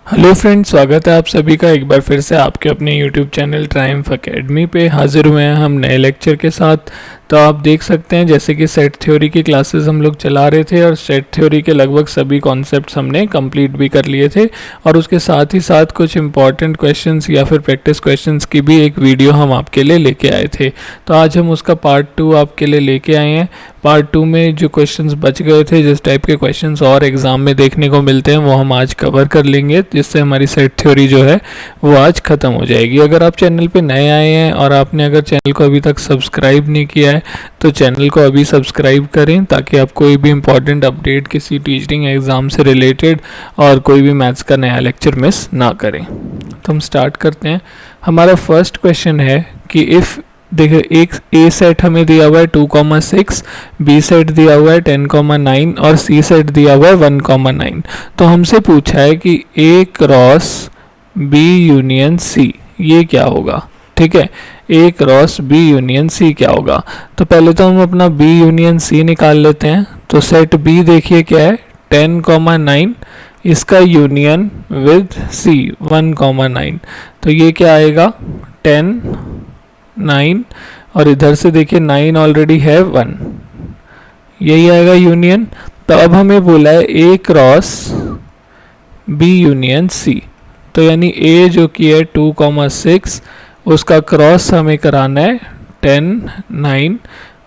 Hello friends, स्वागत है आप सभी का एक बार फिर से आपके अपने यूट्यूब चैनल ट्रायम्फ एकेडमी पे हाजिर हुए हैं हम नए लेक्चर के साथ। तो आप देख सकते हैं जैसे कि सेट थ्योरी की क्लासेस हम लोग चला रहे थे और सेट थ्योरी के लगभग सभी कॉन्सेप्ट्स हमने कंप्लीट भी कर लिए थे और उसके साथ ही साथ कुछ इंपॉर्टेंट क्वेश्चंस या फिर प्रैक्टिस क्वेश्चंस की भी एक वीडियो हम आपके लिए लेके आए थे। तो आज हम उसका पार्ट 2 आपके लिए लेके आए हैं। पार्ट 2 में जो क्वेश्चंस बच गए थे, जिस टाइप के क्वेश्चंस और एग्जाम में देखने को मिलते हैं, वो हम आज कवर कर लेंगे, जिससे हमारी सेट थ्योरी जो है वो आज ख़त्म हो जाएगी। अगर आप चैनल पे नए आए हैं और आपने अगर चैनल को अभी तक सब्सक्राइब नहीं किया है तो चैनल को अभी सब्सक्राइब करें, ताकि आप कोई भी इंपॉर्टेंट अपडेट किसी टीचिंग एग्ज़ाम से रिलेटेड और कोई भी मैथ्स का नया लेक्चर मिस ना करें। तो हम स्टार्ट करते हैं। हमारा फर्स्ट क्वेश्चन है कि इफ़ देखिए, एक ए सेट हमें दिया हुआ है 2,6, बी सेट दिया हुआ है 10,9 और सी सेट दिया हुआ है 1,9। तो हमसे पूछा है कि ए क्रॉस बी यूनियन सी ये क्या होगा। ठीक है, ए क्रॉस बी यूनियन सी क्या होगा। तो पहले तो हम अपना बी यूनियन सी निकाल लेते हैं। तो सेट बी देखिए क्या है, 10,9, इसका यूनियन विद सी 1,9। तो ये क्या आएगा, 10, 9 और इधर से देखिए 9 ऑलरेडी है 1, यही आएगा यूनियन। तो अब हमें बोला है ए क्रॉस बी यूनियन सी, तो यानी ए जो कि है 2,6 उसका क्रॉस हमें कराना है 10, 9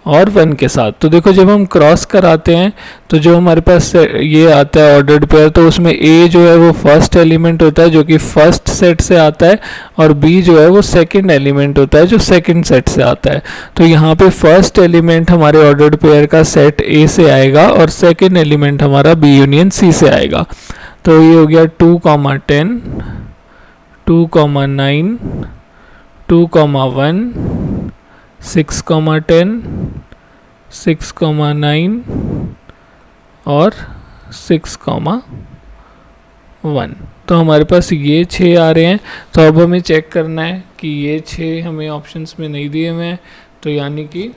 और 1 के साथ। तो देखो, जब हम क्रॉस कराते हैं तो जो हमारे पास ये आता है ऑर्डर्ड पेयर, तो उसमें ए जो है वो फर्स्ट एलिमेंट होता है जो कि फर्स्ट सेट से आता है और बी जो है वो सेकंड एलिमेंट होता है जो सेकंड सेट से आता है। तो यहाँ पे फर्स्ट एलिमेंट हमारे ऑर्डर्ड पेयर का सेट ए से आएगा और सेकंड एलिमेंट हमारा बी यूनियन सी से आएगा। तो ये हो गया 2,10, 2,9, 2,1, 6,10, 6,9 और 6,1। तो हमारे पास ये 6 आ रहे हैं। तो अब हमें चेक करना है कि ये 6 हमें ऑप्शंस में नहीं दिए हुए हैं, तो यानी कि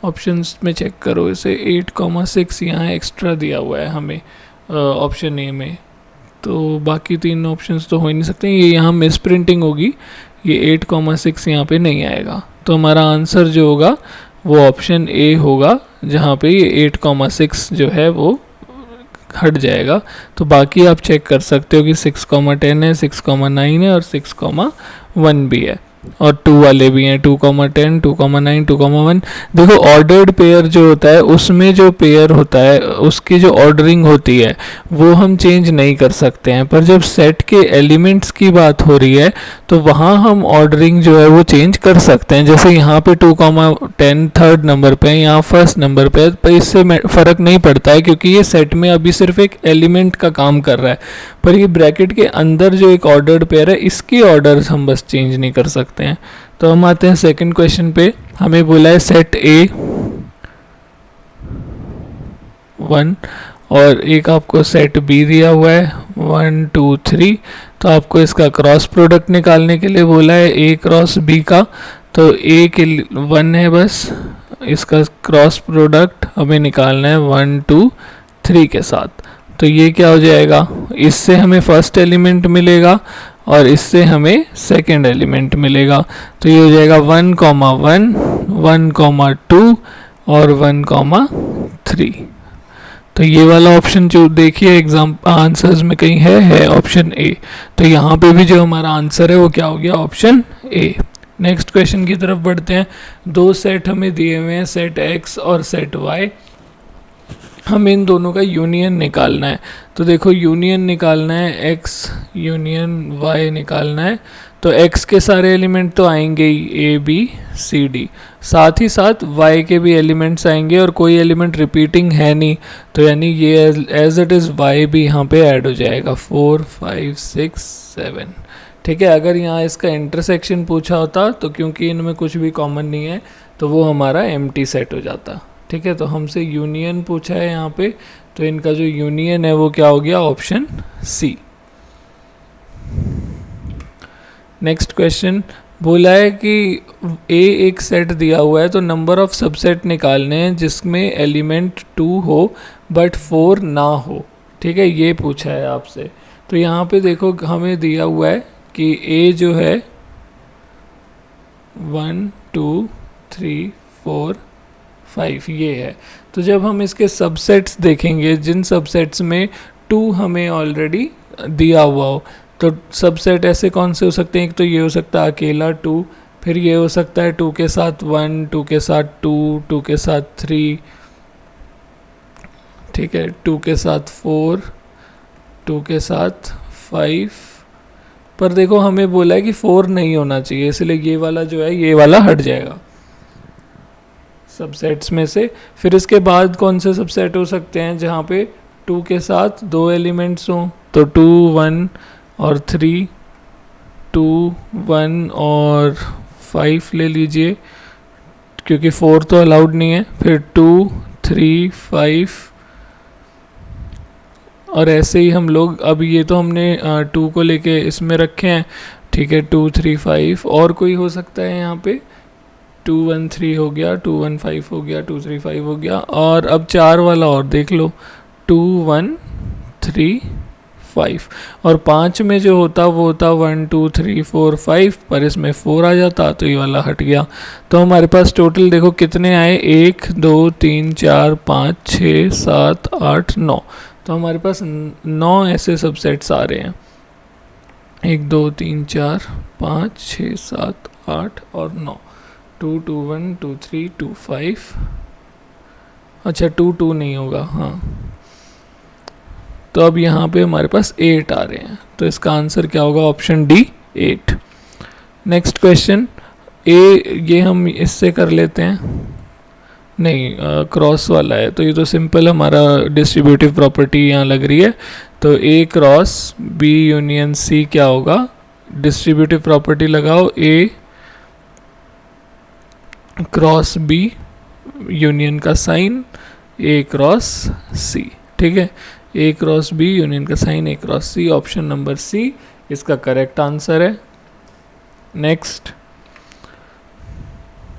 ऑप्शंस में चेक करो इसे, 8,6 यहाँ एक्स्ट्रा दिया हुआ है हमें ऑप्शन ए में। तो बाकी 3 ऑप्शंस तो हो ही नहीं सकते, ये यहाँ मिस प्रिंटिंग होगी, ये 8,6 यहाँ पे नहीं आएगा। तो हमारा आंसर जो होगा वो ऑप्शन ए होगा, जहाँ पे ये 8,6 जो है वो हट जाएगा। तो बाकी आप चेक कर सकते हो कि 6,10 है, 6,9 है और 6,1 भी है और 2 वाले भी हैं, 2,10, 2,9, 2,1। देखो, ऑर्डर्ड पेयर जो होता है उसमें जो पेयर होता है उसकी जो ऑर्डरिंग होती है वो हम चेंज नहीं कर सकते हैं, पर जब सेट के एलिमेंट्स की बात हो रही है तो वहाँ हम ऑर्डरिंग जो है वो चेंज कर सकते हैं। जैसे यहाँ पे 2,10 थर्ड नंबर पे है, यहाँ फर्स्ट नंबर पे है, पर इससे फ़र्क नहीं पड़ता है क्योंकि ये सेट में अभी सिर्फ एक एलिमेंट का काम कर रहा है। पर ये ब्रैकेट के अंदर जो एक ऑर्डर्ड पेयर है इसकी ऑर्डर हम बस चेंज नहीं कर सकते हैं। तो हम आते हैं सेकंड क्वेश्चन पे। हमें बोला है सेट ए 1 और एक आपको सेट बी दिया हुआ है 1, 2, 3। तो आपको इसका क्रॉस प्रोडक्ट निकालने के लिए बोला है ए क्रॉस बी का। तो ए के 1 है बस, इसका क्रॉस प्रोडक्ट हमें निकालना है 1, 2, 3 के साथ। तो ये क्या हो जाएगा, इससे हमें फर्स्ट एलिमेंट मिलेगा और इससे हमें सेकंड एलिमेंट मिलेगा। तो ये हो जाएगा 1,1, 1,2 और 1,3। तो ये वाला ऑप्शन जो देखिए एग्जाम आंसर्स में कहीं है ऑप्शन ए। तो यहाँ पे भी जो हमारा आंसर है वो क्या हो गया, ऑप्शन ए। नेक्स्ट क्वेश्चन की तरफ बढ़ते हैं। 2 सेट हमें दिए हुए हैं, सेट एक्स और सेट वाई। हमें इन दोनों का यूनियन निकालना है। तो देखो, यूनियन निकालना है, एक्स यूनियन वाई निकालना है। तो एक्स के सारे एलिमेंट तो आएंगे ही, ए बी सी डी, साथ ही साथ वाई के भी एलिमेंट्स आएंगे और कोई एलिमेंट रिपीटिंग है नहीं, तो यानी ये एज इट इज़ वाई भी यहाँ पे ऐड हो जाएगा 4, 5, 6, 7। ठीक है, अगर यहाँ इसका इंटरसेक्शन पूछा होता तो क्योंकि इनमें कुछ भी कॉमन नहीं है तो वो हमारा एम्प्टी सेट हो जाता। ठीक है, तो हमसे यूनियन पूछा है यहाँ पे, तो इनका जो यूनियन है वो क्या हो गया, ऑप्शन सी। नेक्स्ट क्वेश्चन बोला है कि ए एक सेट दिया हुआ है तो नंबर ऑफ सबसेट निकालने हैं जिसमें एलिमेंट 2 हो बट 4 ना हो। ठीक है, ये पूछा है आपसे। तो यहाँ पे देखो हमें दिया हुआ है कि ए जो है 1 2 3 4 5 ये है। तो जब हम इसके सबसेट्स देखेंगे, जिन सबसेट्स में 2 हमें ऑलरेडी दिया हुआ हो, तो सबसेट ऐसे कौन से हो सकते हैं? एक तो ये हो सकता है अकेला 2, फिर ये हो सकता है 2 के साथ 1, 2 के साथ 2, 2 के साथ 3, ठीक है, 2 के साथ 4, 2 के साथ 5। पर देखो हमें बोला है कि 4 नहीं होना चाहिए, इसलिए ये वाला जो है ये वाला हट जाएगा सबसेट्स में से। फिर इसके बाद कौन से सबसेट हो सकते हैं जहाँ पे 2 के साथ 2 एलिमेंट्स हों? तो 2 1 और 3, 2 1 और 5 ले लीजिए, क्योंकि 4 तो अलाउड नहीं है। फिर 2 3 5, और ऐसे ही हम लोग, अब ये तो हमने 2 को लेके इसमें रखे हैं, ठीक है, 2 3 5। और कोई हो सकता है यहाँ पे 2 1 3 हो गया, 2 1 5 हो गया, 2 3 5 हो गया। और अब 4 वाला और देख लो, 2 1 3 5। और 5 में जो होता वो होता 1 2 3 4 5, पर इसमें 4 आ जाता तो ये वाला हट गया। तो हमारे पास टोटल देखो कितने आए, 1 2 3 4 5 6 7 8 9। तो हमारे पास 9 ऐसे सबसेट्स आ रहे हैं, 1 2 3 4 5 6 7 8 और 9। 2 2 1 2 3 2 5, अच्छा 2 2 नहीं होगा, हाँ। तो अब यहाँ पे हमारे पास 8 आ रहे हैं, तो इसका आंसर क्या होगा? Option D 8। नेक्स्ट क्वेश्चन, ए ये हम इससे कर लेते हैं, नहीं क्रॉस वाला है, तो ये तो सिंपल हमारा डिस्ट्रीब्यूटिव प्रॉपर्टी यहाँ लग रही है। तो ए क्रॉस बी यूनियन सी क्या होगा? डिस्ट्रीब्यूटिव प्रॉपर्टी लगाओ, ए क्रॉस बी यूनियन का साइन ए क्रॉस सी, ठीक है, ए क्रॉस बी यूनियन का साइन ए क्रॉस सी, ऑप्शन नंबर सी इसका करेक्ट आंसर है। नेक्स्ट,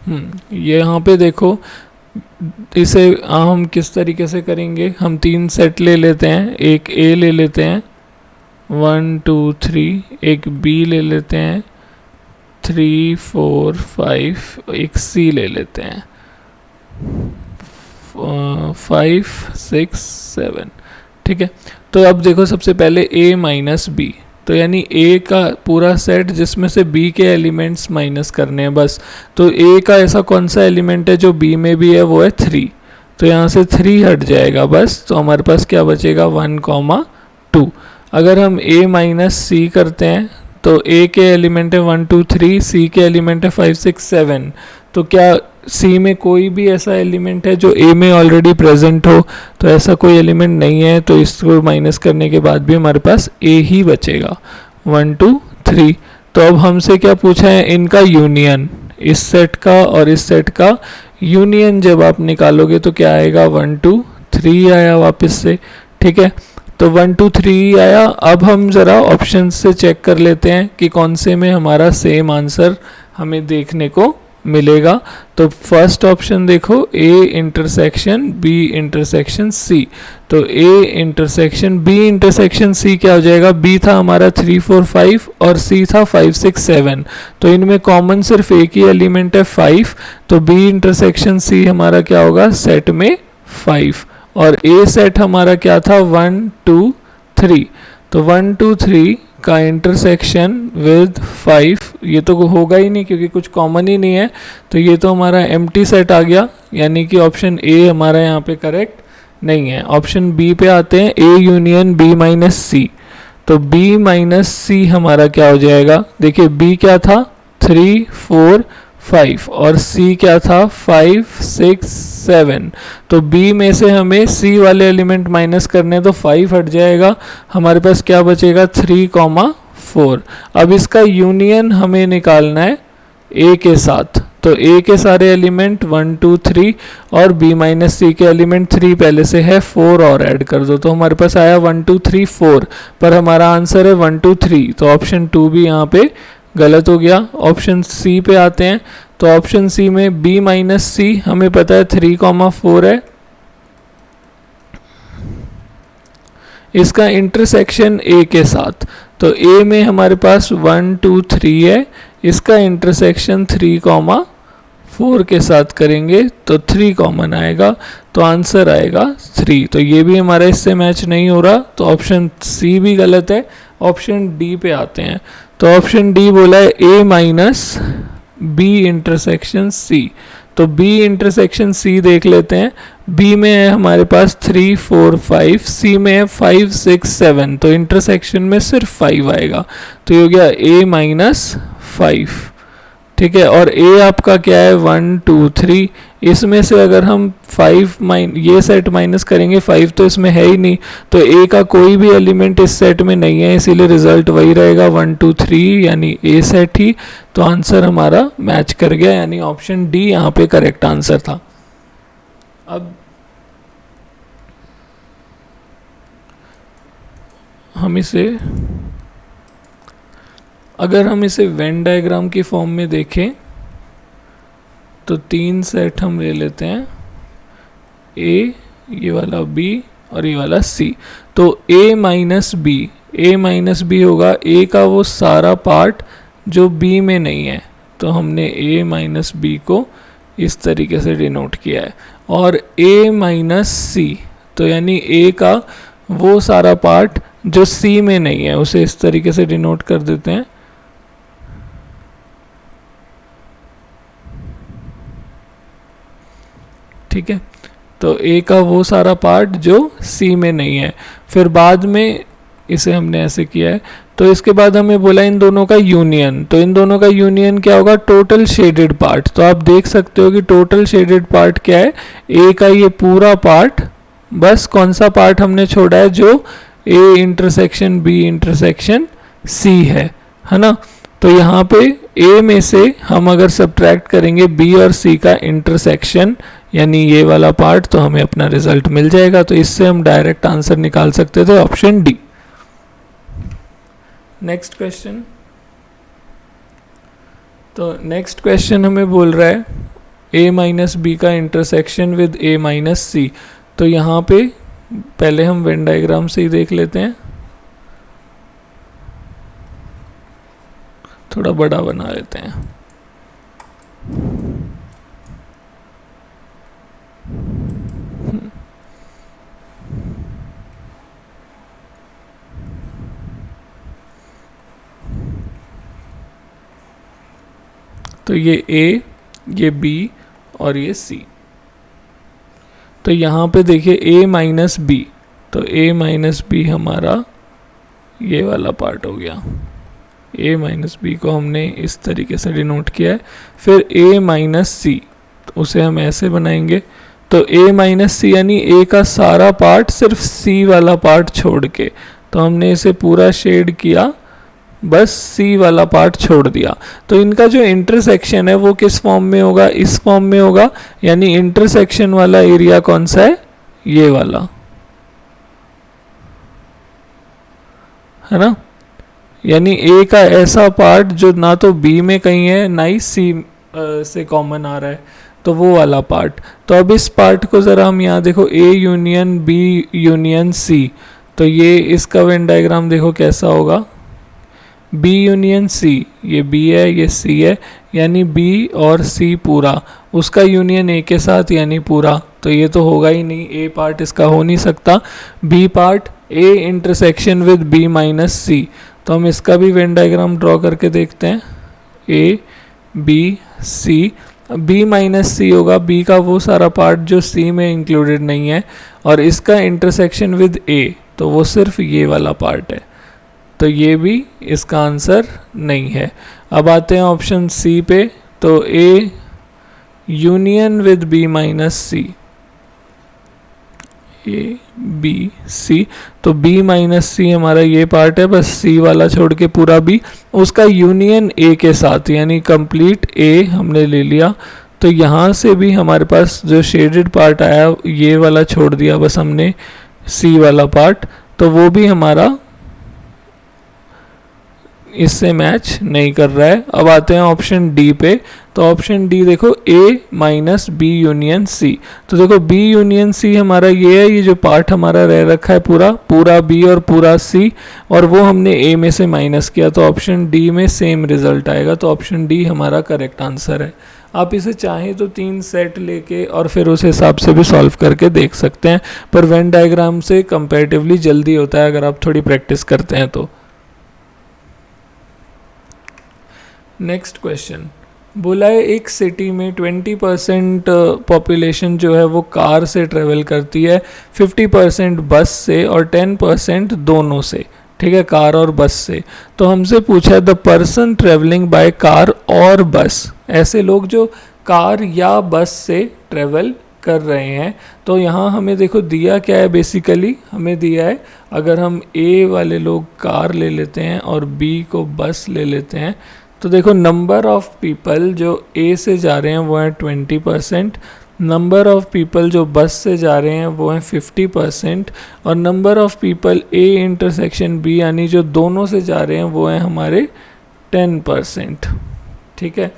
ये यहाँ पे देखो, इसे हम किस तरीके से करेंगे? हम 3 सेट ले लेते हैं, एक ए ले लेते हैं 1 2 3, एक बी ले लेते हैं 3 4 5, एक सी ले लेते हैं 5 6 7, ठीक है। तो अब देखो सबसे पहले a माइनस बी, तो यानी a का पूरा सेट जिसमें से b के एलिमेंट्स माइनस करने हैं बस। तो a का ऐसा कौन सा एलिमेंट है जो b में भी है? वो है 3, तो यहाँ से 3 हट जाएगा बस। तो हमारे पास क्या बचेगा? 1 2। अगर हम a माइनस सी करते हैं तो a के एलिमेंट है 1 2 3, c के एलिमेंट है 5 6 7। तो क्या c में कोई भी ऐसा एलिमेंट है जो a में ऑलरेडी प्रेजेंट हो? तो ऐसा कोई एलिमेंट नहीं है, तो इसको माइनस करने के बाद भी हमारे पास a ही बचेगा 1 2 3। तो अब हमसे क्या पूछा है? इनका यूनियन, इस सेट का और इस सेट का यूनियन जब आप निकालोगे तो क्या आएगा? 1 2 3 आया वापस से, ठीक है। तो 1 2 3 आया। अब हम ज़रा ऑप्शन से चेक कर लेते हैं कि कौन से में हमारा सेम आंसर हमें देखने को मिलेगा। तो फर्स्ट ऑप्शन देखो, A intersection B intersection C. तो A intersection B intersection C क्या हो जाएगा? बी था हमारा 3 4 5 और सी था 5 6 7। तो इनमें कॉमन सिर्फ एक ही एलिमेंट है 5, तो बी इंटरसेक्शन सी हमारा क्या होगा? सेट में 5। और ए सेट हमारा क्या था? 1 2 3। तो 1 2 3 का इंटरसेक्शन विद 5, ये तो होगा ही नहीं क्योंकि कुछ कॉमन ही नहीं है, तो ये तो हमारा एम्प्टी सेट आ गया, यानी कि ऑप्शन ए हमारा यहाँ पे करेक्ट नहीं है। ऑप्शन बी पे आते हैं, ए यूनियन बी माइनस सी। तो बी माइनस सी हमारा क्या हो जाएगा? देखिए बी क्या था? 3 4 5 और C क्या था? 5 6 7। तो B में से हमें C वाले एलिमेंट माइनस करने, तो 5 हट जाएगा, हमारे पास क्या बचेगा? 3 4। अब इसका यूनियन हमें निकालना है A के साथ। तो A के सारे एलिमेंट 1 2 3 और B माइनस सी के एलिमेंट 3 पहले से है, 4 और ऐड कर दो, तो हमारे पास आया 1 2 3 4, पर हमारा आंसर है 1 2 3। तो ऑप्शन 2 भी यहाँ पे गलत हो गया। ऑप्शन सी पे आते हैं, तो ऑप्शन सी में बी माइनस सी हमें पता है 3 4 है, इसका इंटरसेक्शन ए के साथ, तो ए में हमारे पास 1 2 3 है, इसका इंटरसेक्शन 3,4 के साथ करेंगे तो 3 कॉमन आएगा, तो आंसर आएगा 3। तो ये भी हमारा इससे मैच नहीं हो रहा, तो ऑप्शन सी भी गलत है। ऑप्शन डी पे आते हैं, तो ऑप्शन डी बोला है ए माइनस बी इंटरसेक्शन सी। तो बी इंटरसेक्शन सी देख लेते हैं। बी में है हमारे पास 3 4 5, सी में है 5 6 7, तो इंटरसेक्शन में सिर्फ 5 आएगा, तो ये हो गया ए माइनस 5। ठीक है, और ए आपका क्या है 1 2 3, इसमें से अगर हम 5 ये सेट माइनस करेंगे 5 तो इसमें है ही नहीं, तो ए का कोई भी एलिमेंट इस सेट में नहीं है, इसीलिए रिजल्ट वही रहेगा 1 2 3 यानी ए सेट ही। तो आंसर हमारा मैच कर गया, यानी ऑप्शन डी यहाँ पे करेक्ट आंसर था। अब हम इसे, अगर हम इसे वेन डायग्राम की फॉर्म में देखें तो 3 सेट हम ले लेते हैं, ए, ये वाला बी और ये वाला सी। तो ए माइनस बी होगा ए का वो सारा पार्ट जो बी में नहीं है, तो हमने ए माइनस बी को इस तरीके से डिनोट किया है। और ए माइनस सी, तो यानी ए का वो सारा पार्ट जो सी में नहीं है, उसे इस तरीके से डिनोट कर देते हैं। ठीक है, तो ए का वो सारा पार्ट जो सी में नहीं है। फिर बाद में इसे हमने ऐसे किया है, तो इसके बाद हमें बोला इन दोनों का यूनियन, तो इन दोनों का यूनियन क्या होगा, टोटल शेडेड पार्ट। तो आप देख सकते हो कि टोटल शेडेड पार्ट क्या है, ए का ये पूरा पार्ट, बस कौन सा पार्ट हमने छोड़ा है, जो A intersection B intersection C है ना। तो यहाँ पे ए में से हम अगर सब्ट्रैक्ट करेंगे बी और सी का इंटरसेक्शन, यानी ये वाला पार्ट, तो हमें अपना रिजल्ट मिल जाएगा। तो इससे हम डायरेक्ट आंसर निकाल सकते थे, ऑप्शन डी। नेक्स्ट क्वेश्चन, तो नेक्स्ट क्वेश्चन हमें बोल रहा है ए माइनस बी का intersection with A minus C. तो यहाँ पे पहले हम वेन डायग्राम से ही देख लेते हैं, थोड़ा बड़ा बना लेते हैं। तो ये ए, ये बी और ये सी। तो यहाँ पे देखिए ए माइनस बी, तो ए माइनस बी हमारा ये वाला पार्ट हो गया। ए माइनस बी को हमने इस तरीके से डिनोट किया है। फिर ए माइनस सी, तो उसे हम ऐसे बनाएंगे, तो ए माइनस सी यानी ए का सारा पार्ट सिर्फ सी वाला पार्ट छोड़ के, तो हमने इसे पूरा शेड किया, बस सी वाला पार्ट छोड़ दिया। तो इनका जो इंटरसेक्शन है वो किस फॉर्म में होगा, इस फॉर्म में होगा, यानी इंटरसेक्शन वाला एरिया कौन सा है, ये वाला है ना। यानी ए का ऐसा पार्ट जो ना तो बी में कहीं है ना ही सी से कॉमन आ रहा है, तो वो वाला पार्ट। तो अब इस पार्ट को ज़रा हम यहाँ देखो, A union B union C, तो ये इसका वेन डायग्राम देखो कैसा होगा, बी यूनियन सी, ये बी है ये सी है, यानी बी और सी पूरा, उसका यूनियन ए के साथ यानी पूरा, तो ये तो होगा ही नहीं, ए पार्ट इसका हो नहीं सकता। B part A intersection with B minus C, तो हम इसका भी वेन डायग्राम ड्रॉ करके देखते हैं, A B C, B minus C होगा, बी का वो सारा पार्ट जो सी में इंक्लूडेड नहीं है, और इसका इंटरसेक्शन विद ए, तो वो सिर्फ ये वाला पार्ट है, तो ये भी इसका आंसर नहीं है। अब आते हैं ऑप्शन सी पे, तो A union with B minus C, A B C, तो बी माइनस सी हमारा ये पार्ट है, बस सी वाला छोड़ के पूरा बी, उसका यूनियन ए के साथ, यानी कंप्लीट ए हमने ले लिया। तो यहाँ से भी हमारे पास जो शेडेड पार्ट आया ये वाला छोड़ दिया बस हमने, सी वाला पार्ट, तो वो भी हमारा इससे मैच नहीं कर रहा है। अब आते हैं ऑप्शन डी पे, तो ऑप्शन डी देखो A minus B union C. तो देखो B यूनियन सी हमारा ये है, ये जो पार्ट हमारा रह रखा है पूरा पूरा B और पूरा C, और वो हमने A में से माइनस किया, तो ऑप्शन डी में सेम रिजल्ट आएगा। तो ऑप्शन डी हमारा करेक्ट आंसर है। आप इसे चाहें तो 3 सेट लेके और फिर उस हिसाब से भी सॉल्व करके देख सकते हैं, पर वेन डायग्राम से कंपैरेटिवली जल्दी होता है अगर आप थोड़ी प्रैक्टिस करते हैं तो। नेक्स्ट क्वेश्चन बोला है एक सिटी में 20% पॉपुलेशन जो है वो कार से ट्रेवल करती है, 50% बस से और 10% दोनों से, ठीक है, कार और बस से। तो हमसे पूछा है the person travelling by car और बस, ऐसे लोग जो कार या बस से ट्रेवल कर रहे हैं। तो यहाँ हमें देखो दिया क्या है, बेसिकली हमें दिया है अगर हम ए वाले लोग कार ले लेते हैं और बी को बस ले लेते हैं, तो देखो नंबर ऑफ पीपल जो ए से जा रहे हैं वो है 20%, नंबर ऑफ पीपल जो बस से जा रहे हैं वो है 50%, और number of people A intersection B यानी जो दोनों से जा रहे हैं वो है हमारे 10%, ठीक है।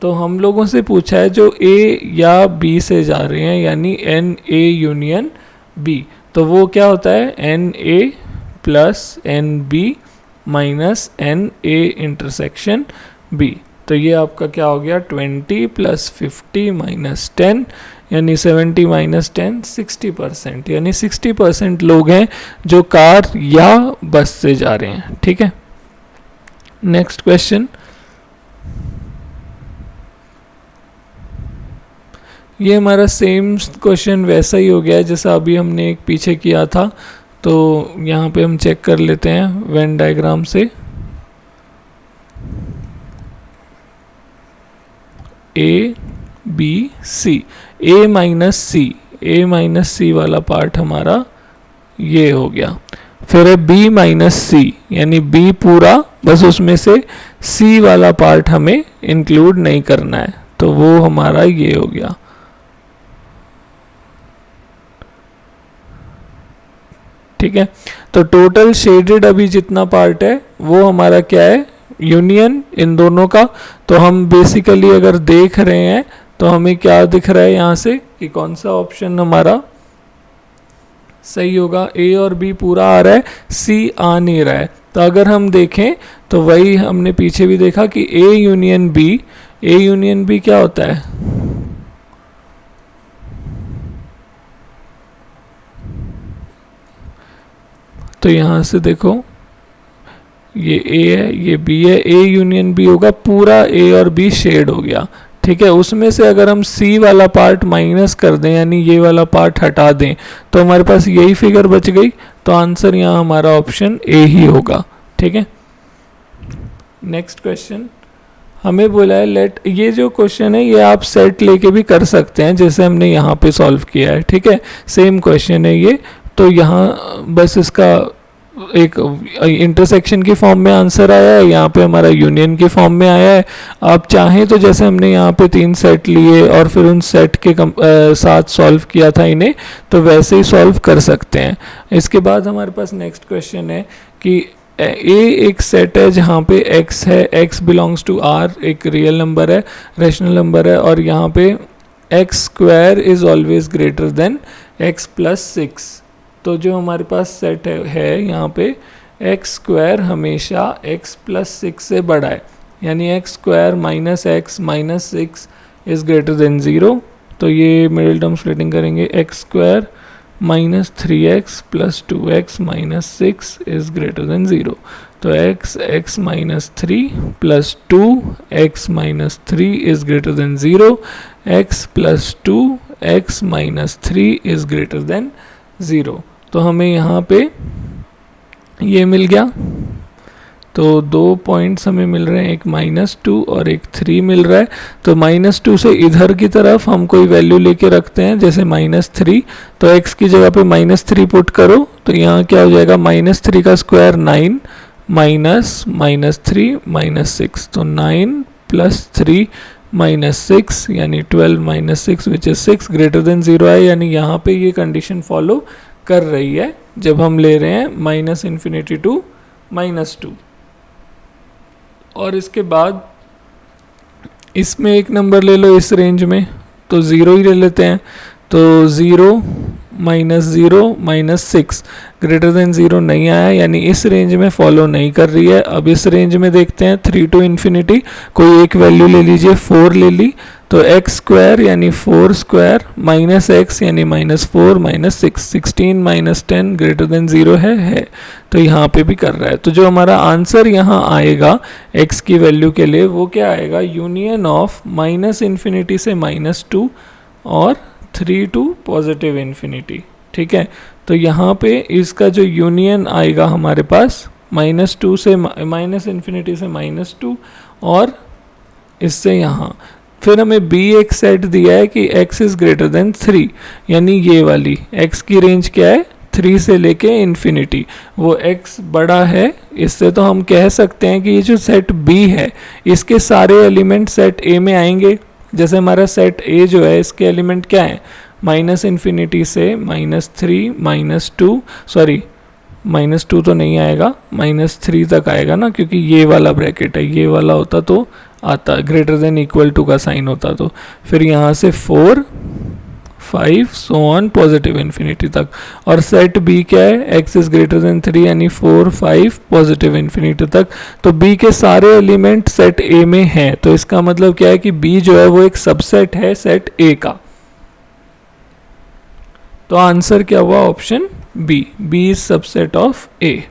तो हम लोगों से पूछा है जो ए या बी से जा रहे हैं यानी एन ए यूनियन बी, तो वो क्या होता है N A plus N B minus N A intersection B. तो ये आपका क्या हो गया 20 प्लस 50 माइनस 10 यानी 70 माइनस 10 60%, यानी 60% लोग हैं जो कार या बस से जा रहे हैं, ठीक है। नेक्स्ट क्वेश्चन, ये हमारा सेम क्वेश्चन वैसा ही हो गया है जैसा अभी हमने एक पीछे किया था। तो यहाँ पे हम चेक कर लेते हैं वेन डायग्राम से। ए बी सी, ए माइनस सी वाला पार्ट हमारा ये हो गया। फिर है बी माइनस सी यानी बी पूरा, बस उसमें से सी वाला पार्ट हमें इंक्लूड नहीं करना है, तो वो हमारा ये हो गया। ठीक है, तो टोटल शेडेड अभी जितना पार्ट है वो हमारा क्या है यूनियन इन दोनों का। तो हम बेसिकली अगर देख रहे हैं तो हमें क्या दिख रहा है यहाँ से कि कौन सा ऑप्शन हमारा सही होगा। ए और बी पूरा आ रहा है, सी आ नहीं रहा है। तो अगर हम देखें तो वही हमने पीछे भी देखा कि ए यूनियन बी क्या होता है, तो यहाँ से देखो ये ए है ये बी है, ए यूनियन बी होगा, पूरा ए और बी शेड हो गया, ठीक है। उसमें से अगर हम सी वाला पार्ट माइनस कर दें यानी ये वाला पार्ट हटा दें तो हमारे पास यही फिगर बच गई। तो आंसर यहाँ हमारा ऑप्शन ए ही होगा, ठीक है। नेक्स्ट क्वेश्चन हमें बोला है लेट, ये जो क्वेश्चन है ये आप सेट लेके भी कर सकते हैं जैसे हमने यहाँ पे सॉल्व किया है, ठीक है। सेम क्वेश्चन है ये, तो यहाँ बस इसका एक इंटरसेक्शन की फॉर्म में आंसर आया है, यहाँ पे हमारा यूनियन की फॉर्म में आया है। आप चाहें तो जैसे हमने यहाँ पे 3 सेट लिए और फिर उन सेट के साथ सॉल्व किया था इन्हें, तो वैसे ही सॉल्व कर सकते हैं। इसके बाद हमारे पास नेक्स्ट क्वेश्चन है कि ए एक सेट है जहाँ पे x है, x बिलोंग्स टू r, एक रियल नंबर है, रेशनल नंबर है, और यहाँ पे x square is always greater than x plus 6। तो जो हमारे पास सेट है यहाँ पे x स्क्वायर हमेशा x प्लस 6 से बड़ा है, यानी x square minus x minus 6 is greater than 0। तो ये मिडिल टर्म स्प्लिटिंग करेंगे, x square minus 3x plus 2x minus 6 is greater than 0। तो x minus 3 plus 2x minus 3 is greater than 0, x plus 2x minus 3 is greater than 0। तो हमें यहाँ पे ये मिल गया। तो 2 पॉइंट्स हमें मिल रहे हैं, एक -2 और एक 3 मिल रहा है। तो -2 से इधर की तरफ हम कोई वैल्यू लेके रखते हैं जैसे -3, तो x की जगह पे -3 पुट करो तो यहाँ क्या हो जाएगा -3 का स्क्वायर 9 माइनस -3 -6, तो 9 प्लस 3 -6 यानी 12 minus 6 which is 6 greater than 0 है, यानी यहाँ पे ये कंडीशन फॉलो कर रही है जब हम ले रहे हैं -∞ टू -2। और इसके बाद इसमें एक नंबर ले लो इस रेंज में, तो 0 ही ले लेते हैं। तो 0 -0 -6 ग्रेटर देन 0 नहीं आया, यानी इस रेंज में फॉलो नहीं कर रही है। अब इस रेंज में देखते हैं 3 टू इन्फिनिटी, कोई एक वैल्यू ले लीजिए, 4 ले ली, तो एक्स स्क्वायर यानी 4 स्क्वायर माइनस एक्स यानी -4 -6, 16 -10 ग्रेटर देन 0 है। तो यहाँ पे भी कर रहा है। तो जो हमारा आंसर यहाँ आएगा x की वैल्यू के लिए वो क्या आएगा, यूनियन ऑफ -इन्फिनिटी से -2 और 3 टू पॉजिटिव इन्फिनिटी। ठीक है, तो यहाँ पे इसका जो यूनियन आएगा हमारे पास -2 से -इन्फिनिटी से -2 और इससे यहाँ फिर हमें बी एक सेट दिया है कि x इज़ ग्रेटर देन 3, यानी ये वाली x की रेंज क्या है 3 से लेके इन्फिनिटी, वो x बड़ा है। इससे तो हम कह सकते हैं कि ये जो सेट B है इसके सारे एलिमेंट सेट A में आएंगे। जैसे हमारा सेट A जो है इसके एलिमेंट क्या है, -इन्फिनिटी से -3 -2, सॉरी -2 तो नहीं आएगा, -3 तक आएगा ना, क्योंकि ये वाला ब्रैकेट है, ये वाला होता तो आता ग्रेटर देन इक्वल टू का साइन होता। तो फिर यहाँ से 4 5 सो ऑन पॉजिटिव इन्फिनिटी तक। और सेट बी क्या है, x इज ग्रेटर देन 3 यानी 4 5 पॉजिटिव इन्फिनिटी तक। तो b के सारे एलिमेंट सेट a में हैं, तो इसका मतलब क्या है कि b जो है वो एक सबसेट है सेट a का। तो आंसर क्या हुआ, option B, B is subset of A.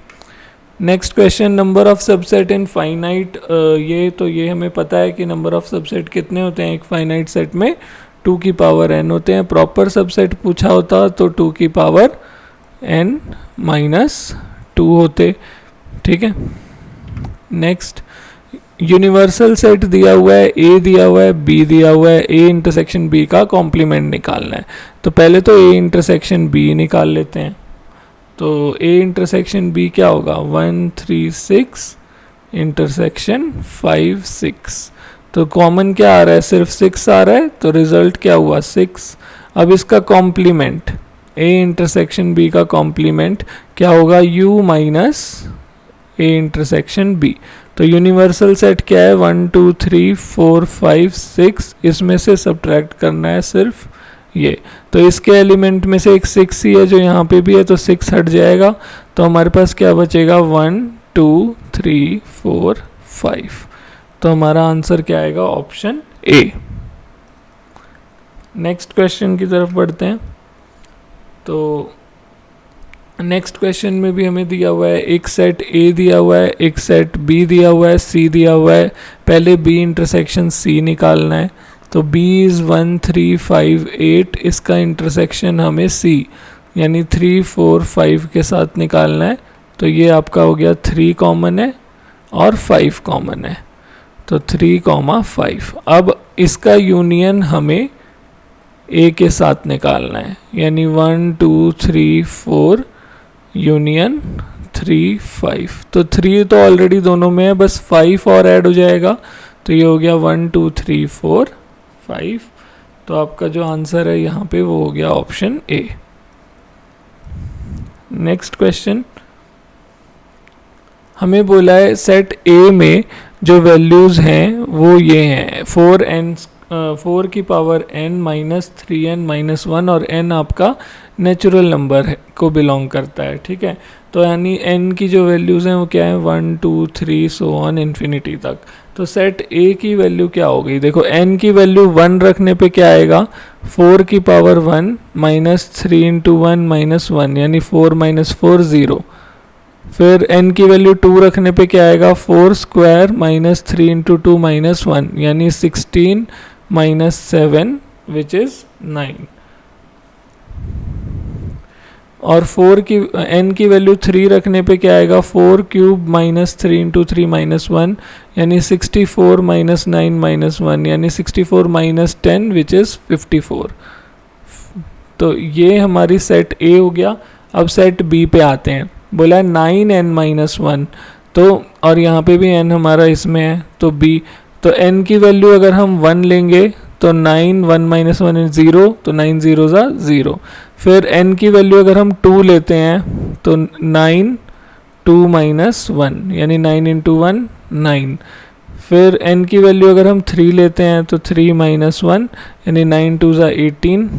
Next question, number of subset in finite. ये हमें पता है कि नंबर ऑफ सबसेट कितने होते हैं एक फाइनाइट सेट में, 2 की पावर n होते हैं। प्रॉपर सबसेट पूछा होता तो 2 की पावर n -2 होते। ठीक है, नेक्स्ट यूनिवर्सल सेट दिया हुआ है, a दिया हुआ है, b दिया हुआ है, a इंटरसेक्शन b का कॉम्प्लीमेंट निकालना है। तो पहले तो a इंटरसेक्शन b निकाल लेते हैं। तो a इंटरसेक्शन b क्या होगा, 1 3 6 इंटरसेक्शन 5 6। तो कॉमन क्या आ रहा है, सिर्फ 6 आ रहा है, तो रिजल्ट क्या हुआ 6। अब इसका कॉम्प्लीमेंट a इंटरसेक्शन b का कॉम्प्लीमेंट क्या होगा, u minus a intersection b। तो यूनिवर्सल सेट क्या है, 1 2 3 4 5 6, इसमें से सब्ट्रैक्ट करना है सिर्फ ये। तो इसके एलिमेंट में से एक 6 ही है जो यहाँ पे भी है, तो 6 हट जाएगा। तो हमारे पास क्या बचेगा, 1 2 3 4 5। तो हमारा आंसर क्या आएगा, ऑप्शन ए। नेक्स्ट क्वेश्चन की तरफ बढ़ते हैं। तो नेक्स्ट क्वेश्चन में भी हमें दिया हुआ है, एक सेट A दिया हुआ है, एक सेट B दिया हुआ है, C दिया हुआ है। पहले B इंटरसेक्शन C निकालना है। तो B इज़ 1 3 5 8, इसका इंटरसेक्शन हमें C यानी 3 4 5 के साथ निकालना है। तो ये आपका हो गया 3 कॉमन है और 5 कॉमन है, तो 3 5। अब इसका यूनियन हमें A के साथ निकालना है, यानी 1 2 3 4 यूनियन 3 5। तो 3 तो ऑलरेडी दोनों में है, बस 5 और ऐड हो जाएगा। तो ये हो गया 1 2 3 4 5। तो आपका जो आंसर है यहाँ पे वो हो गया ऑप्शन ए। नेक्स्ट क्वेश्चन, हमें बोला है सेट ए में जो वैल्यूज़ हैं वो ये हैं, 4 की पावर n -3n -1, और n आपका नेचुरल नंबर है को बिलोंग करता है। ठीक है, तो यानी n की जो वैल्यूज़ हैं वो क्या है, 1 2 3 सो ऑन इन्फिनिटी तक। तो सेट A की वैल्यू क्या हो गई, देखो n की वैल्यू 1 रखने पे क्या आएगा, 4 की पावर 1 -3 × 1 -1 यानी 4 - 4 0। फिर n की वैल्यू 2 रखने पे क्या आएगा, 4 स्क्वायर -3 × 2 -1 यानी 16 -7 विच इज़ 9। और 4 की n की वैल्यू 3 रखने पे क्या आएगा, 4 क्यूब -3 × 3 -1 यानी 64 -9 -1 यानी 64 -10 विच इज़ 54। तो ये हमारी सेट A हो गया। अब सेट B पे आते हैं, बोला 9n -1, तो और यहाँ पे भी n हमारा इसमें है, तो B। तो n की वैल्यू अगर हम 1 लेंगे तो 9 1 -1 0, तो 9 0 0। फिर n की वैल्यू अगर हम 2 लेते हैं तो 9 2 -1 यानी 9 × 1 9। फिर n की वैल्यू अगर हम 3 लेते हैं तो 3 माइनस 1 यानी 9 टू ज़ा 18।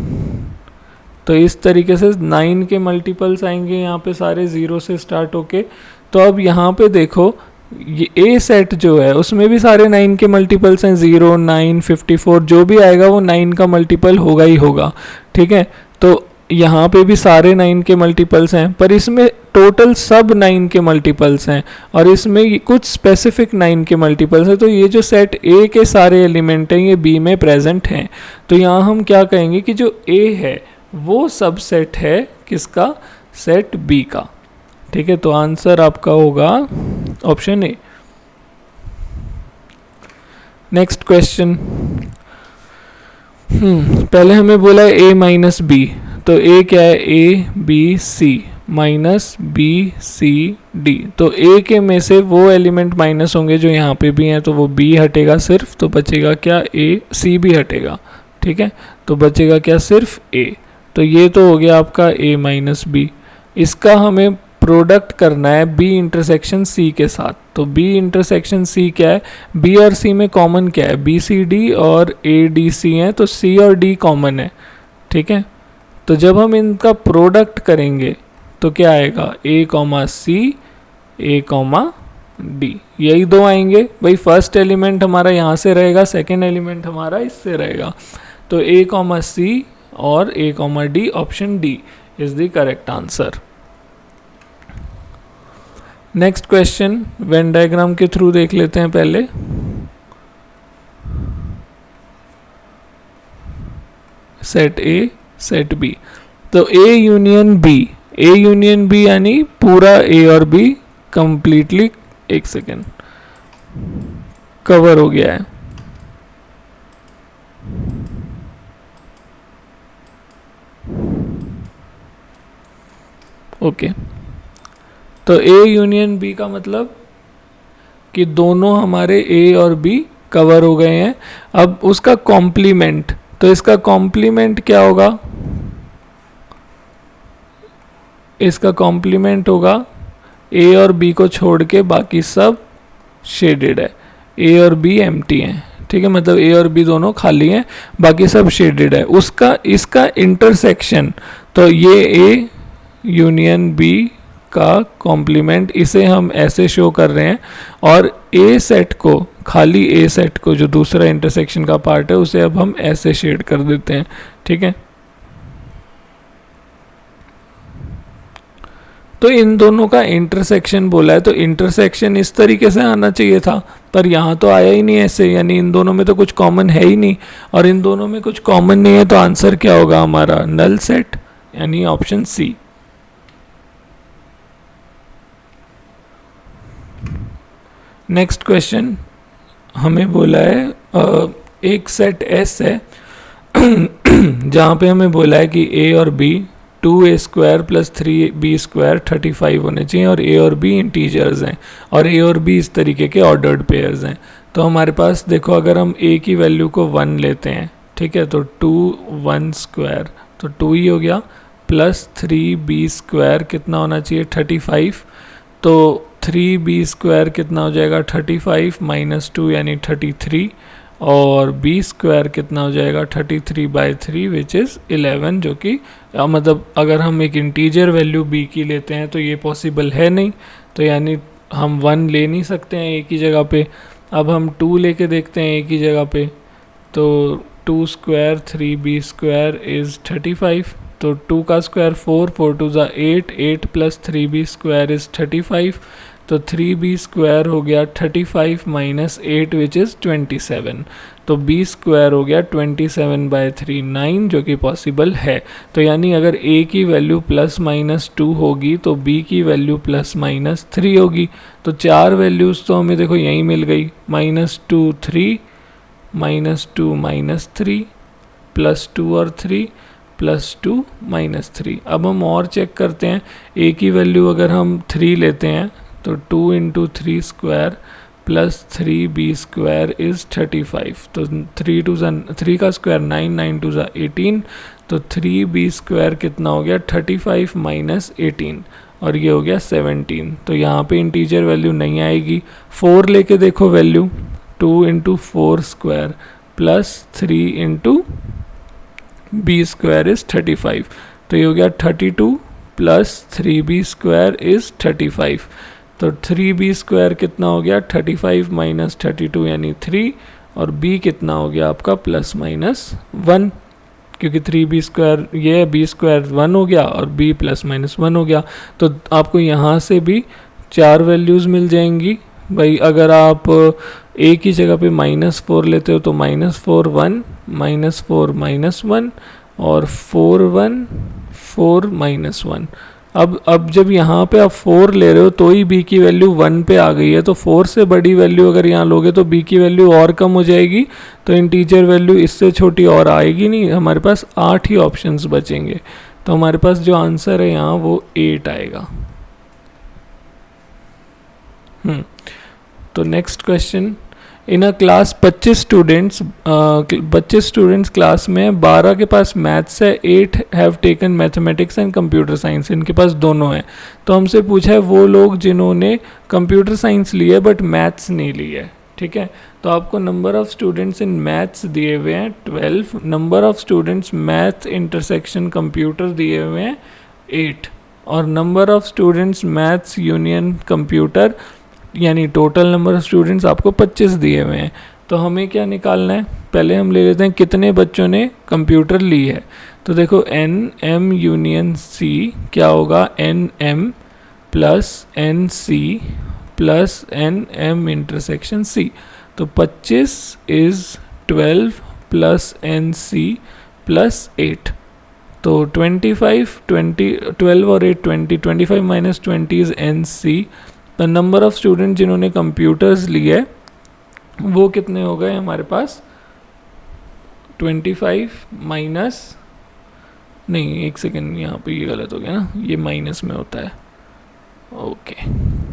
तो इस तरीके से 9 के मल्टीपल्स आएंगे यहाँ पे सारे 0 से स्टार्ट होके। तो अब यहाँ पे देखो ये ए सेट जो है उसमें भी सारे 9 के मल्टीपल्स हैं, 0, 9, 54, जो भी आएगा वो 9 का मल्टीपल होगा ही होगा, ठीक है। तो यहाँ पे भी सारे 9 के मल्टीपल्स हैं, पर इसमें टोटल सब 9 के मल्टीपल्स हैं और इसमें कुछ स्पेसिफिक 9 के मल्टीपल्स हैं। तो ये जो सेट ए के सारे एलिमेंट हैं ये बी में प्रेजेंट हैं। तो यहाँ हम क्या कहेंगे कि जो ए है वो सबसेट है किसका, सेट बी का, ठीक है। तो आंसर आपका होगा ऑप्शन ए। नेक्स्ट क्वेश्चन, पहले हमें बोला है ए माइनस बी, तो ए क्या है, A B C minus B C D. तो ए के में से वो एलिमेंट माइनस होंगे जो यहाँ पे भी हैं, तो वो बी हटेगा सिर्फ, तो बचेगा क्या, ए, सी भी हटेगा, ठीक है। तो बचेगा क्या, सिर्फ ए। तो ये तो हो गया आपका ए माइनस बी। इसका हमें प्रोडक्ट करना है बी इंटरसेक्शन सी के साथ। तो बी इंटरसेक्शन सी क्या है, बी और सी में कॉमन क्या है, बी सी डी और ए डी सी हैं, तो सी और डी कॉमन है, ठीक है। तो जब हम इनका प्रोडक्ट करेंगे तो क्या आएगा, ए कॉमा सी, ए कॉमा डी, यही दो आएंगे भाई। फर्स्ट एलिमेंट हमारा यहाँ से रहेगा, सेकेंड एलिमेंट हमारा इससे रहेगा। तो ए कॉमा सी और A comma D, option D is the correct answer. Next question Venn diagram के थ्रू देख लेते हैं पहले। सेट ए सेट बी, तो A union B, A union B यानी पूरा ए और बी कंप्लीटली, एक सेकेंड, कवर हो गया है। ओके, तो ए यूनियन बी का मतलब कि दोनों हमारे ए और बी कवर हो गए हैं। अब उसका कॉम्प्लीमेंट, तो इसका कॉम्प्लीमेंट क्या होगा, इसका कॉम्प्लीमेंट होगा ए और बी को छोड़ के बाकी सब शेडेड है, ए और बी एम्प्टी हैं, ठीक है। मतलब ए और बी दोनों खाली हैं, बाकी सब शेडेड है। उसका इसका इंटरसेक्शन, तो ये ए यूनियन बी का कॉम्प्लीमेंट, इसे हम ऐसे शो कर रहे हैं, और ए सेट को, खाली ए सेट को जो दूसरा इंटरसेक्शन का पार्ट है, उसे अब हम ऐसे शेड कर देते हैं, ठीक है। तो इन दोनों का इंटरसेक्शन बोला है, तो इंटरसेक्शन इस तरीके से आना चाहिए था, पर यहाँ तो आया ही नहीं ऐसे, यानी इन दोनों में तो कुछ कॉमन है ही नहीं, और इन दोनों में कुछ कॉमन नहीं है, तो आंसर क्या होगा हमारा, नल सेट, यानी ऑप्शन सी। नेक्स्ट क्वेश्चन हमें बोला है एक सेट एस है जहाँ पे हमें बोला है कि ए और B 2a square plus 3b square 35 होने चाहिए, और ए और बी इंटीजर्स हैं, और ए और बी इस तरीके के ऑर्डर्ड पेयर्स हैं। तो हमारे पास देखो, अगर हम a की वैल्यू को 1 लेते हैं, ठीक है, तो 2 1 स्क्वायर, तो 2 ही हो गया, प्लस 3b स्क्वायर कितना होना चाहिए, 35, तो 3b स्क्वायर कितना हो जाएगा, 35 माइनस 2 यानी 33, और b स्क्वायर कितना हो जाएगा, 33/3 विच इज़ 11, जो कि मतलब अगर हम एक इंटीजर वैल्यू b की लेते हैं तो ये पॉसिबल है नहीं, तो यानी हम 1 ले नहीं सकते हैं एक ही जगह पे। अब हम 2 लेके देखते हैं एक ही जगह पे, तो 2 स्क्वायर 3b स्क्वायर इज़ 35, तो 2 का स्क्वायर 4, 4 2 ज़ा 8, 8 प्लस 3b स्क्वायर इज़ 35, तो 3b स्क्वायर हो गया 35 माइनस 8 विच इज़ 27, तो b स्क्वायर हो गया 27/3 9, जो कि पॉसिबल है। तो यानी अगर a की वैल्यू प्लस माइनस 2 होगी तो b की वैल्यू प्लस माइनस 3 होगी। तो 4 वैल्यूज़ तो हमें देखो यहीं मिल गई, -2 3, -2 -3, +2 और 3, +2 -3। अब हम और चेक करते हैं, a की वैल्यू अगर हम 3 लेते हैं तो 2 × 3 square plus 3b square is 35, तो 3 का स्क्वायर 9, 9 2 ज़ा 18, तो 3b स्क्वायर कितना हो गया, 35 माइनस 18, और ये हो गया 17। तो यहाँ पे इंटीजर वैल्यू नहीं आएगी। 4 लेके देखो value, 2 into 4 square plus 3 into B square is 35। तो ये हो गया 32 प्लस 3b स्क्वायर इज़ 35। तो 3b स्क्वायर कितना हो गया 35 माइनस 32 यानी 3, और b कितना हो गया आपका प्लस माइनस 1, क्योंकि 3b स्क्वायर ये b स्क्वायर 1 हो गया और b प्लस माइनस 1 हो गया। तो आपको यहाँ से भी 4 वैल्यूज़ मिल जाएंगी भाई। अगर आप एक ही जगह पे -4 लेते हो तो -4 1, -4 -1 और 4 1 4 -1। अब जब यहाँ पे आप 4 ले रहे हो तो ही b की वैल्यू 1 पे आ गई है, तो 4 से बड़ी वैल्यू अगर यहाँ लोगे तो b की वैल्यू और कम हो जाएगी, तो इंटीजर वैल्यू इससे छोटी और आएगी नहीं। हमारे पास 8 ही ऑप्शंस बचेंगे, तो हमारे पास जो आंसर है यहाँ वो 8 आएगा। तो नेक्स्ट क्वेश्चन, इन अ क्लास 25 स्टूडेंट्स क्लास में 12 के पास मैथ्स है, 8 have taken mathematics and computer science, इनके पास दोनों है। तो हमसे पूछा है वो लोग जिन्होंने कंप्यूटर साइंस ली है बट मैथ्स नहीं ली है, ठीक है। तो आपको number of students in maths दिए हुए हैं 12, number of students math intersection computer दिए हुए हैं 8, और number of students maths union computer यानी टोटल नंबर ऑफ स्टूडेंट्स आपको 25 दिए हुए हैं। तो हमें क्या निकालना है, पहले हम ले लेते हैं कितने बच्चों ने कंप्यूटर ली है। तो देखो एन एम यूनियन सी क्या होगा, N M plus N C plus N M intersection C. तो 25 is 12 plus N C plus 8, तो 25 12 और 8 20, 25 minus 20 is N C. The number of student जिन्होंने कंप्यूटर्स लिए वो कितने हो गए हमारे पास, 25 माइनस, नहीं एक सेकेंड यहाँ पे ये गलत हो गया ना, ये माइनस में होता है, ओके।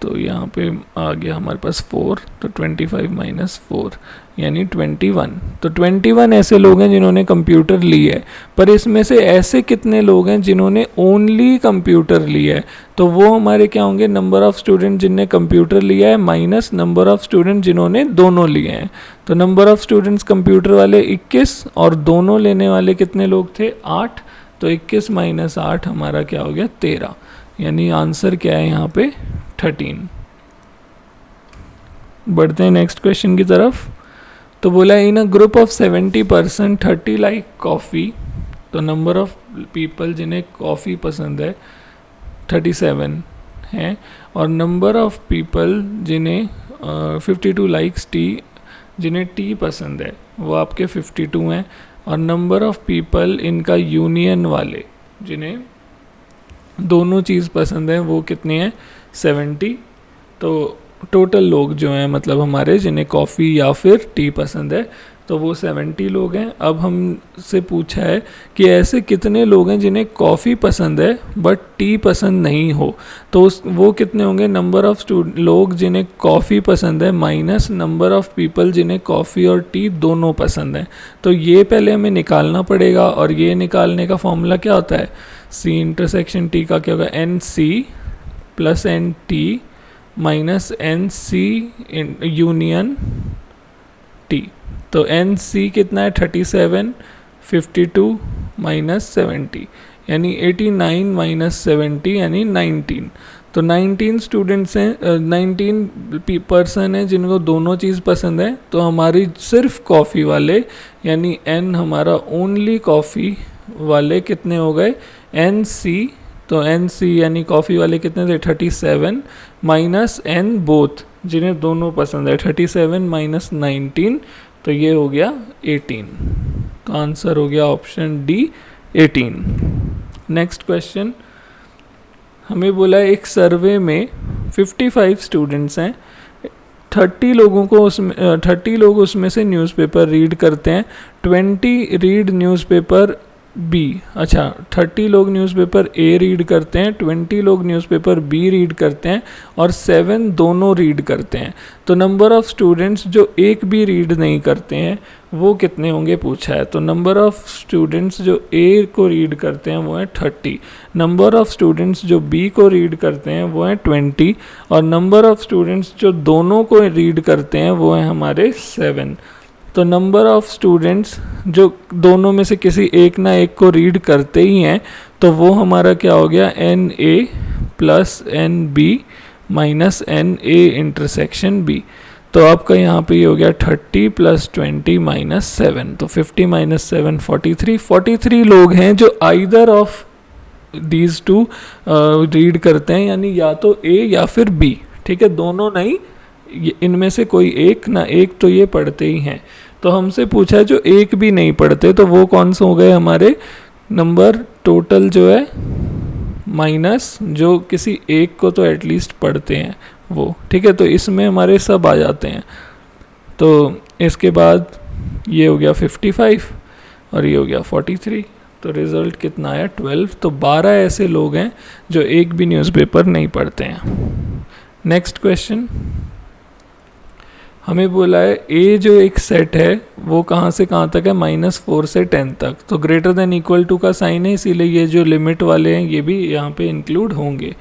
तो यहाँ पे आ गया हमारे पास 4, तो 25 माइनस 4 यानी 21। तो 21 ऐसे लोग हैं जिन्होंने कंप्यूटर ली है, पर इसमें से ऐसे कितने लोग हैं जिन्होंने ओनली कंप्यूटर लिया है, तो वो हमारे क्या होंगे, नंबर ऑफ स्टूडेंट जिनने कंप्यूटर लिया है माइनस नंबर ऑफ स्टूडेंट जिन्होंने दोनों लिए हैं। तो नंबर ऑफ स्टूडेंट्स कंप्यूटर वाले 21 और दोनों लेने वाले कितने लोग थे 8, तो 21 माइनस 8 हमारा क्या हो गया 13, यानी आंसर क्या है यहाँ पे 13। बढ़ते हैं नेक्स्ट क्वेश्चन की तरफ। तो बोला in a group of 70% 30 like coffee, तो नंबर ऑफ पीपल जिन्हें कॉफ़ी पसंद है 37 हैं, और नंबर ऑफ पीपल जिन्हें 52 लाइक्स टी, जिन्हें टी पसंद है वो आपके 52 हैं, और नंबर ऑफ पीपल इनका यूनियन वाले जिन्हें दोनों चीज़ पसंद है वो कितने हैं 70। तो टोटल लोग जो हैं मतलब हमारे जिन्हें कॉफ़ी या फिर टी पसंद है तो वो 70 लोग हैं। अब हमसे पूछा है कि ऐसे कितने लोग हैं जिन्हें कॉफ़ी पसंद है बट टी पसंद नहीं हो, तो वो कितने होंगे, नंबर ऑफ लोग जिन्हें कॉफ़ी पसंद है माइनस नंबर ऑफ पीपल जिन्हें कॉफ़ी और टी दोनों पसंद है। तो ये पहले हमें निकालना पड़ेगा, और ये निकालने का फॉर्मूला क्या होता है, सी इंटरसेक्शन टी का क्या होगा, N C plus N T minus N C union T. तो एन सी कितना है 37, 52 माइनस 70 यानी 89 माइनस 70 यानी 19। तो 19 स्टूडेंट्स हैं, 19 पर्सन हैं जिनको दोनों चीज़ पसंद है। तो हमारी सिर्फ कॉफ़ी वाले यानी एन हमारा ओनली कॉफ़ी वाले कितने हो गए, एन सी। तो एन सी यानी कॉफ़ी वाले कितने थे 37 माइनस एन बोथ जिन्हें दोनों पसंद है 37 माइनस 19, तो ये हो गया 18। तो आंसर हो गया ऑप्शन डी 18। नेक्स्ट क्वेश्चन, हमें बोला एक सर्वे में 55 स्टूडेंट्स हैं, 30 लोग उसमें से न्यूज़पेपर रीड करते हैं, 20 रीड न्यूज़पेपर बी, अच्छा 30 लोग न्यूज़पेपर ए रीड करते हैं, 20 लोग न्यूज़पेपर बी रीड करते हैं और 7 दोनों रीड करते हैं। तो नंबर ऑफ़ स्टूडेंट्स जो एक भी रीड नहीं करते हैं वो कितने होंगे पूछा है। तो नंबर ऑफ़ स्टूडेंट्स जो ए को रीड करते हैं वो है 30, नंबर ऑफ़ स्टूडेंट्स जो बी को रीड करते हैं वो है 20 और नंबर ऑफ़ स्टूडेंट्स जो दोनों को रीड करते हैं वो है हमारे 7। तो नंबर ऑफ़ स्टूडेंट्स जो दोनों में से किसी एक ना एक को रीड करते ही हैं तो वो हमारा क्या हो गया, N A plus N B minus N A intersection B. तो आपका यहाँ पे ये हो गया 30 प्लस 20 माइनस 7, तो 50 माइनस 7 43 लोग हैं जो either of these two read करते हैं, यानी या तो ए या फिर बी, ठीक है, दोनों नहीं, इनमें से कोई एक ना एक तो ये पढ़ते ही हैं। तो हमसे पूछा है जो एक भी नहीं पढ़ते, तो वो कौन से हो गए हमारे नंबर टोटल जो है माइनस जो किसी एक को तो एटलीस्ट पढ़ते हैं वो, ठीक है। तो इसमें हमारे सब आ जाते हैं। तो इसके बाद ये हो गया 55 और ये हो गया 43। तो रिज़ल्ट कितना आया 12। तो 12 ऐसे लोग हैं जो एक भी न्यूज़पेपर नहीं पढ़ते हैं। नेक्स्ट क्वेश्चन, हमें बोला है ए जो एक सेट है वो कहाँ से कहाँ तक है, -4 से 10 तक। तो ग्रेटर देन इक्वल टू का साइन है, इसीलिए ये जो लिमिट वाले हैं ये भी यहाँ पे इंक्लूड होंगे,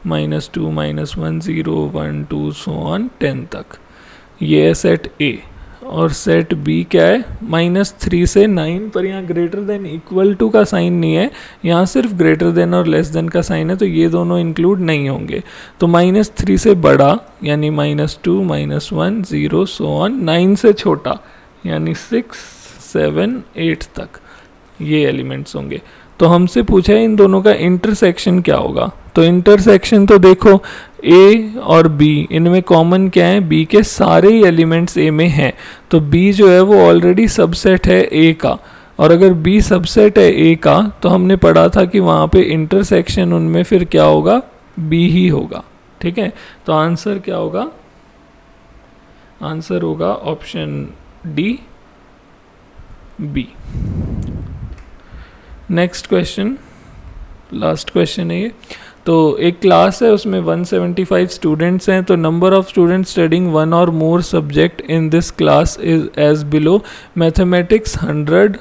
-2 -1 0 1 2 सो ऑन 10 तक। ये है सेट ए। और सेट बी क्या है, -3 से 9, पर यहाँ ग्रेटर देन इक्वल टू का साइन नहीं है, यहाँ सिर्फ ग्रेटर देन और लेस देन का साइन है, तो ये दोनों इंक्लूड नहीं होंगे। तो -3 से बड़ा यानी -2 -1 0 सो ऑन, 9 से छोटा यानी 6 7 8 तक ये एलिमेंट्स होंगे। तो हमसे पूछा है इन दोनों का इंटरसेक्शन क्या होगा। तो इंटरसेक्शन तो देखो ए और बी इनमें कॉमन क्या है, बी के सारे ही एलिमेंट्स ए में हैं, तो बी जो है वो ऑलरेडी सबसेट है ए का, और अगर बी सबसेट है ए का तो हमने पढ़ा था कि वहाँ पे इंटरसेक्शन उनमें फिर क्या होगा, बी ही होगा, ठीक है। तो आंसर क्या होगा, आंसर होगा option D B. Next question, last question है ये। तो एक क्लास है उसमें 175 स्टूडेंट्स हैं, तो number of students studying one और more subject in this class is as below, mathematics 100,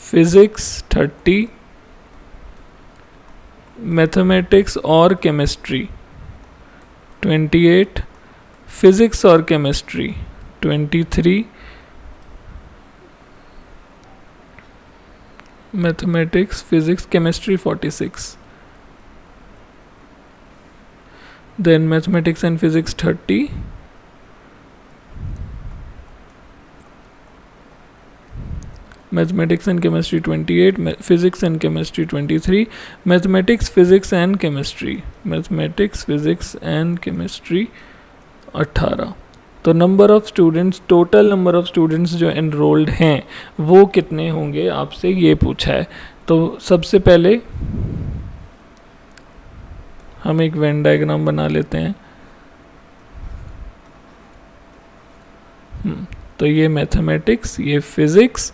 physics 30, mathematics और केमिस्ट्री 28, फिजिक्स और chemistry 23, mathematics physics chemistry 46, then mathematics and physics 30, mathematics and chemistry 28, physics and chemistry 23, mathematics physics and chemistry, mathematics physics and chemistry 18। तो number of students, total number of students जो enrolled हैं वो कितने होंगे आपसे ये पूछा है। तो सबसे पहले हम एक वेन डायग्राम बना लेते हैं। तो ये मैथमेटिक्स, ये फिज़िक्स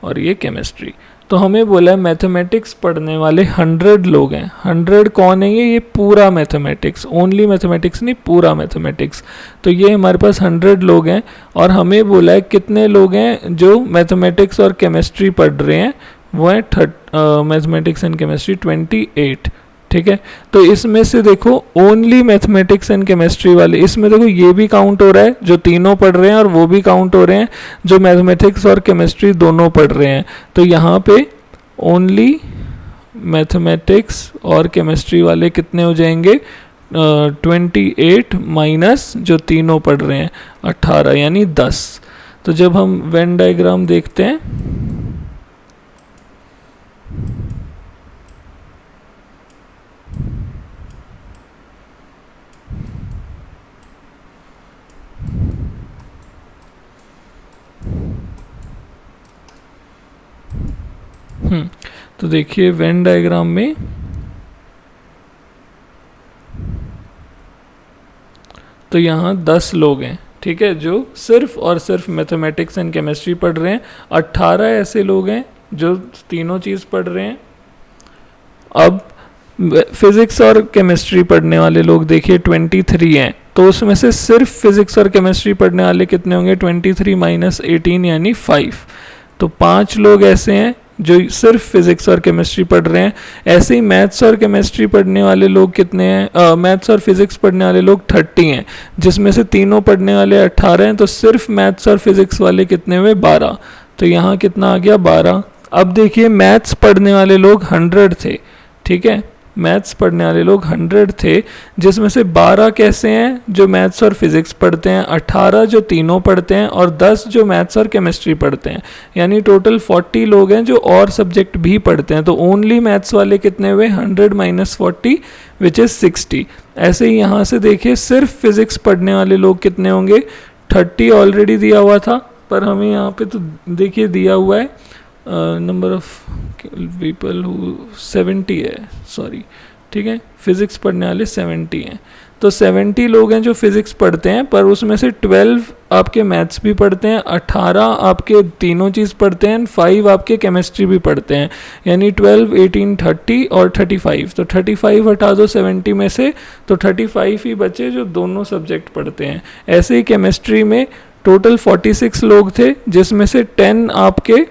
और ये केमिस्ट्री। तो हमें बोला है मैथमेटिक्स पढ़ने वाले 100 लोग हैं। 100 कौन है ये पूरा मैथमेटिक्स, ओनली मैथमेटिक्स नहीं, पूरा मैथमेटिक्स। तो ये हमारे पास 100 लोग हैं और हमें बोला है कितने लोग हैं जो मैथमेटिक्स और केमिस्ट्री पढ़ रहे हैं, वो है मैथमेटिक्स एंड केमिस्ट्री 28, ठीक है। तो इसमें से देखो ओनली मैथमेटिक्स एंड केमिस्ट्री वाले, इसमें देखो ये भी काउंट हो रहा है जो तीनों पढ़ रहे हैं और वो भी काउंट हो रहे हैं जो मैथमेटिक्स और केमिस्ट्री दोनों पढ़ रहे हैं। तो यहाँ पे ओनली मैथमेटिक्स और केमिस्ट्री वाले कितने हो जाएंगे, 28 माइनस जो तीनों पढ़ रहे हैं 18 यानी 10। तो जब हम वेन डायग्राम देखते हैं तो देखिए वेन डायग्राम में तो यहाँ 10 लोग हैं, ठीक है, जो सिर्फ और सिर्फ मैथमेटिक्स एंड केमिस्ट्री पढ़ रहे हैं। 18 ऐसे लोग हैं जो तीनों चीज़ पढ़ रहे हैं। अब फिज़िक्स और केमिस्ट्री पढ़ने वाले लोग देखिए 23 हैं, तो उसमें से सिर्फ फिज़िक्स और केमिस्ट्री पढ़ने वाले कितने होंगे, 23 माइनस 18 यानी 5। तो 5 लोग ऐसे हैं जो सिर्फ फिज़िक्स और केमिस्ट्री पढ़ रहे हैं। ऐसे ही मैथ्स और केमिस्ट्री पढ़ने वाले लोग कितने हैं, मैथ्स और फिज़िक्स पढ़ने वाले लोग 30 हैं, जिसमें से तीनों पढ़ने वाले 18 हैं। तो सिर्फ मैथ्स और फिज़िक्स वाले कितने हुए, 12। तो यहाँ कितना आ गया, 12। अब देखिए मैथ्स पढ़ने वाले लोग 100 थे, ठीक है, मैथ्स पढ़ने वाले लोग 100 थे, जिसमें से 12 कैसे हैं जो मैथ्स और फिज़िक्स पढ़ते हैं, 18 जो तीनों पढ़ते हैं और 10 जो मैथ्स और केमिस्ट्री पढ़ते हैं। यानी टोटल 40 लोग हैं जो और सब्जेक्ट भी पढ़ते हैं। तो ओनली मैथ्स वाले कितने हुए, 100 माइनस 40 विच इज़ 60। ऐसे ही यहाँ से देखिए सिर्फ फिज़िक्स पढ़ने वाले लोग कितने होंगे, 30 ऑलरेडी दिया हुआ था, पर हमें यहाँ पे तो देखिए दिया हुआ है नंबर ऑफ पीपल हु 70 है, सॉरी, ठीक है, फिज़िक्स पढ़ने वाले 70 हैं। तो 70 लोग हैं जो फिज़िक्स पढ़ते हैं, पर उसमें से 12 आपके मैथ्स भी पढ़ते हैं, 18 आपके तीनों चीज़ पढ़ते हैं, 5 आपके केमिस्ट्री भी पढ़ते हैं। यानी 12, 18, 30 और 35। तो 35 हटा दो 70 में से, तो 35 ही बचे जो दोनों सब्जेक्ट पढ़ते हैं। ऐसे ही केमिस्ट्री में टोटल 46 लोग थे, जिसमें से 10 आपके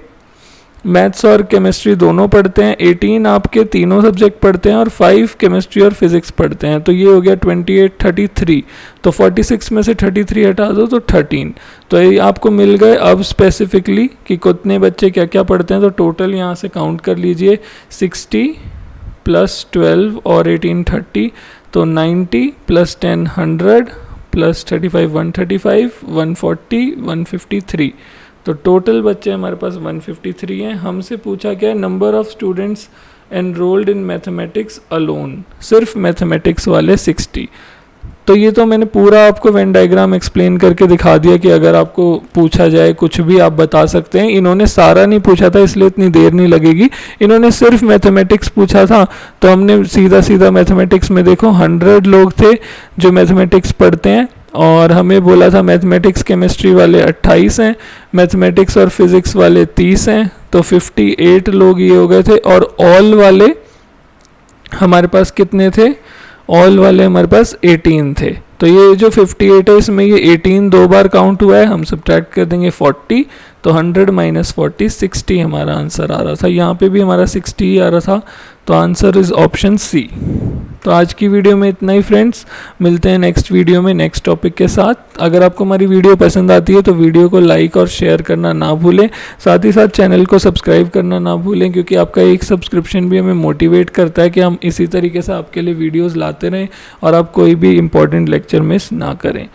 मैथ्स और केमिस्ट्री दोनों पढ़ते हैं, 18 आपके तीनों सब्जेक्ट पढ़ते हैं और 5 केमिस्ट्री और फिज़िक्स पढ़ते हैं। तो ये हो गया 28, 33। तो 46 में से 33 हटा दो तो 13। तो ये आपको मिल गए अब स्पेसिफिकली कि कितने बच्चे क्या क्या पढ़ते हैं। तो टोटल यहाँ से काउंट कर लीजिए, 60 प्लस 12 और 18 30, तो 90 प्लस 10 100 प्लस 35 135 140 153। तो टोटल बच्चे हमारे पास 153 हैं। हमसे पूछा गया है number of students enrolled in mathematics alone, सिर्फ मैथमेटिक्स वाले 60। तो ये तो मैंने पूरा आपको वेन डायग्राम एक्सप्लेन करके दिखा दिया कि अगर आपको पूछा जाए कुछ भी आप बता सकते हैं। इन्होंने सारा नहीं पूछा था इसलिए इतनी देर नहीं लगेगी, इन्होंने सिर्फ मैथमेटिक्स पूछा था। तो हमने सीधा सीधा मैथमेटिक्स में देखो 100 लोग थे जो मैथमेटिक्स पढ़ते हैं, और हमें बोला था मैथमेटिक्स केमिस्ट्री वाले 28 हैं, मैथमेटिक्स और फिज़िक्स वाले 30 हैं, तो 58 लोग ये हो गए थे। और ऑल वाले हमारे पास कितने थे, ऑल वाले हमारे पास 18 थे। तो ये जो 58 है इसमें ये 18 दो बार काउंट हुआ है, हम सब्ट्रैक्ट कर देंगे 40, तो 100 माइनस 40 60 हमारा आंसर आ रहा था। यहाँ पे भी हमारा 60 ही आ रहा था, तो आंसर इज़ ऑप्शन सी। तो आज की वीडियो में इतना ही फ्रेंड्स, मिलते हैं नेक्स्ट वीडियो में नेक्स्ट टॉपिक के साथ। अगर आपको हमारी वीडियो पसंद आती है तो वीडियो को लाइक और शेयर करना ना भूलें, साथ ही साथ चैनल को सब्सक्राइब करना ना भूलें, क्योंकि आपका एक सब्सक्रिप्शन भी हमें मोटिवेट करता है कि हम इसी तरीके से आपके लिए वीडियोज़ लाते रहें और आप कोई भी इंपॉर्टेंट लेक्चर मिस ना करें।